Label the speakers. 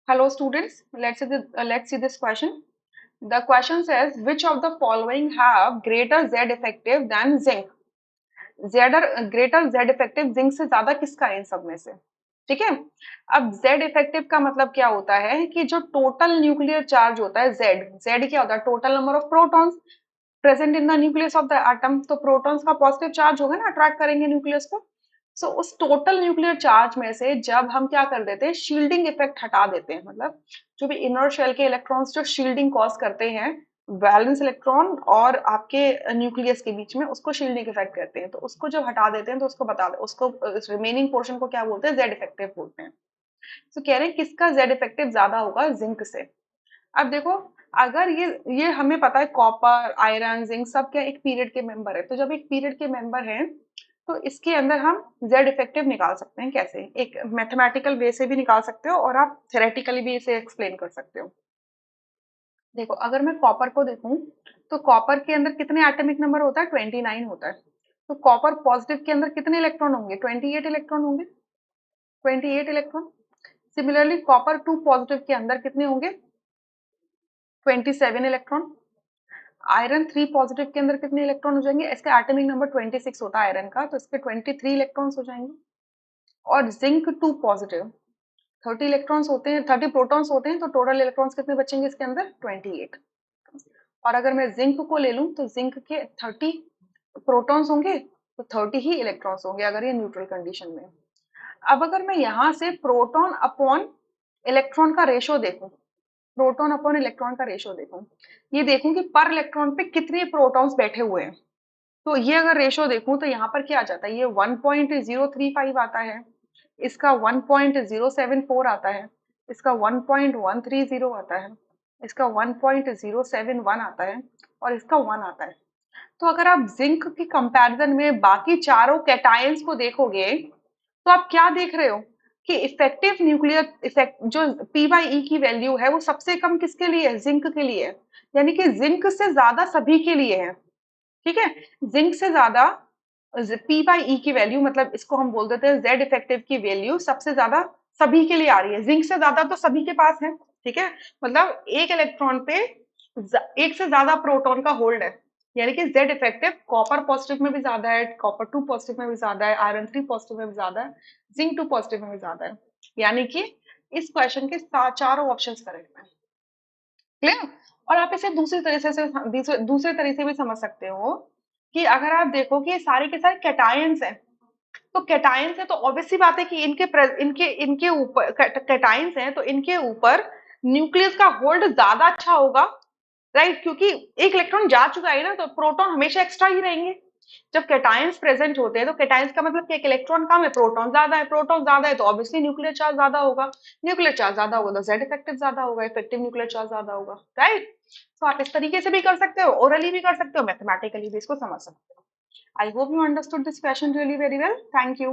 Speaker 1: Hello students, let's see this question. The question says which of the following have greater Z effective than zinc? Greater Z effective zinc से ज्यादा किसका है इन सब में से? ठीक है। अब Z इफेक्टिव का मतलब क्या होता है कि जो टोटल न्यूक्लियर चार्ज होता है Z क्या होता है? Total number of protons present in the nucleus of the atom. तो प्रोटॉन्स का पॉजिटिव चार्ज होगा ना, अट्रैक्ट करेंगे न्यूक्लियस को। सो उस टोटल न्यूक्लियर चार्ज में से जब हम क्या कर देते हैं, शील्डिंग इफेक्ट हटा देते हैं, मतलब जो भी इनर शेल के इलेक्ट्रॉन्स जो शील्डिंग कॉज करते हैं वैलेंस इलेक्ट्रॉन और आपके न्यूक्लियस के बीच में, उसको शील्डिंग इफेक्ट कहते हैं। तो उसको जब हटा देते हैं तो उसको बता दे, उसको रिमेनिंग पोर्शन को क्या बोलते हैं? जेड इफेक्टिव बोलते हैं। तो कह रहे हैं किसका जेड इफेक्टिव ज्यादा होगा जिंक से। अब देखो, अगर ये हमें पता है कॉपर आयरन जिंक सब क्या एक पीरियड के मेंबर है। तो जब एक पीरियड के मेंबर हैं तो इसके अंदर हम जेड इफेक्टिव निकाल सकते हैं। कैसे? एक मैथमेटिकल वे से भी निकाल सकते हो और आप थेरेटिकली भी इसे एक्सप्लेन कर सकते हो। देखो, अगर मैं कॉपर को देखूं तो कॉपर के अंदर कितने एटॉमिक नंबर होता है? 29 होता है। तो कॉपर पॉजिटिव के अंदर कितने इलेक्ट्रॉन होंगे? 28 इलेक्ट्रॉन होंगे। 28 इलेक्ट्रॉन। सिमिलरली कॉपर 2 पॉजिटिव के अंदर कितने होंगे? 27 इलेक्ट्रॉन। आयरन 3 पॉजिटिव के अंदर कितने इलेक्ट्रॉन हो जाएंगे? इसका एटॉमिक नंबर 26 होता है आयरन का, तो इसके 23 इलेक्ट्रॉन्स हो जाएंगे। और जिंक 2 पॉजिटिव, 30 इलेक्ट्रॉन्स होते हैं, 30 प्रोटॉन्स होते हैं, तो टोटल इलेक्ट्रॉन्स कितने बचेंगे इसके अंदर? 28। और अगर मैं जिंक को ले लूं तो जिंक के 30 प्रोटॉन्स होंगे, तो 30 ही इलेक्ट्रॉन्स होंगे अगर ये न्यूट्रल कंडीशन में। अब अगर मैं यहाँ से प्रोटॉन अपॉन इलेक्ट्रॉन का रेशो देखूं, प्रोटॉन अपॉन इलेक्ट्रॉन का रेशो देखूं, ये देखूं कि पर इलेक्ट्रॉन पे कितने प्रोटॉन्स बैठे हुए हैं। तो ये अगर रेशो देखूं तो यहाँ पर क्या आ जाता है? ये 1.035 आता है, इसका 1.074 आता है, इसका 1.130 आता है, इसका 1.071 आता है और इसका 1 आता है। तो अगर आप जिंक के कंपैरिजन में बाकी चारों कैटायंस को देखोगे तो आप क्या देख रहे हो कि इफेक्टिव न्यूक्लियर इफेक्ट जो पी बाई ई की वैल्यू है वो सबसे कम किसके लिए है? जिंक के लिए है। यानी कि जिंक से ज्यादा सभी के लिए है। ठीक है। जिंक से ज्यादा पी बाई ई की वैल्यू, मतलब इसको हम बोल देते हैं जेड इफेक्टिव की वैल्यू सबसे ज्यादा सभी के लिए आ रही है। जिंक से ज्यादा तो सभी के पास है। ठीक है। मतलब एक इलेक्ट्रॉन पे एक से ज्यादा प्रोटॉन का होल्ड है। यानी कि जेड इफेक्टिव कॉपर पॉजिटिव में भी ज्यादा है, कॉपर 2 पॉजिटिव में भी ज्यादा है, आयरन 3 पॉजिटिव में भी ज्यादा है, जिंक 2 पॉजिटिव में भी ज्यादा है। यानी कि इस क्वेश्चन के चारों ऑप्शंस करेक्ट है। क्लियर? और आप इसे दूसरे तरीके से भी समझ सकते हो कि अगर आप देखो कि ये सारे के सारे कैटायंस हैं, तो कैटायंस है तो ऑब्वियस सी बात है कि इनके इनके ऊपर कैटायंस हैं तो इनके ऊपर न्यूक्लियस का होल्ड ज्यादा अच्छा होगा। राइट? क्योंकि एक इलेक्ट्रॉन जा चुका है ना, तो प्रोटॉन हमेशा एक्स्ट्रा ही रहेंगे। जब कैटायंस प्रेजेंट होते हैं तो कैटायंस का मतलब क्या? एक इलेक्ट्रॉन कम है, प्रोटॉन ज्यादा है। प्रोटॉन ज्यादा है तो ऑब्वियसली न्यूक्लियर चार्ज ज्यादा होगा। न्यूक्लियर चार्ज ज्यादा होगा तो जेड इफेक्टिव ज्यादा होगा, इफेक्टिव न्यूक्लियर चार्ज ज्यादा होगा। राइट? तो आप इस तरीके से भी कर सकते हो, ओरली भी कर सकते हो, मैथमेटिकली भी इसको समझ सकते हो। I hope you understood this question really very well. Thank you.